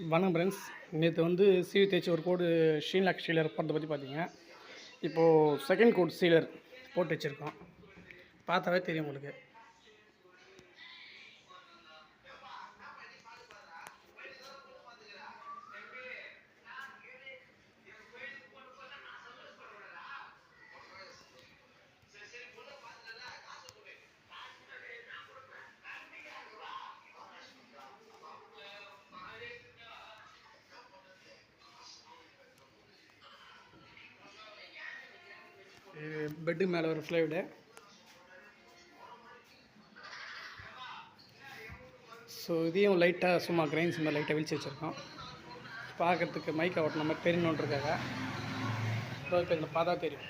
வணக்கம் ஃப்ரெண்ட்ஸ். நேற்று வந்து சிவி தேய்ச்சி ஒரு கோடு ஷீன்லாக் சீலர் போடுறத பற்றி பார்த்தீங்க. இப்போது செகண்ட் கோட் சீலர் போட்டு வச்சுருக்கோம். பார்த்தாவே தெரியும் உங்களுக்கு. பெட்டு மேலே ஒரு ஃப்ளைவுடு. ஸோ இதையும் லைட்டாக சும்மா கிரைன்ஸ் மாதிரி லைட்டாக விழிச்சு வச்சுருக்கோம். பார்க்குறதுக்கு மைக்கை ஓட்டின மாதிரி தெரியணுன்றதுக்காக இப்போ இதில் பார்த்தா தெரியும்.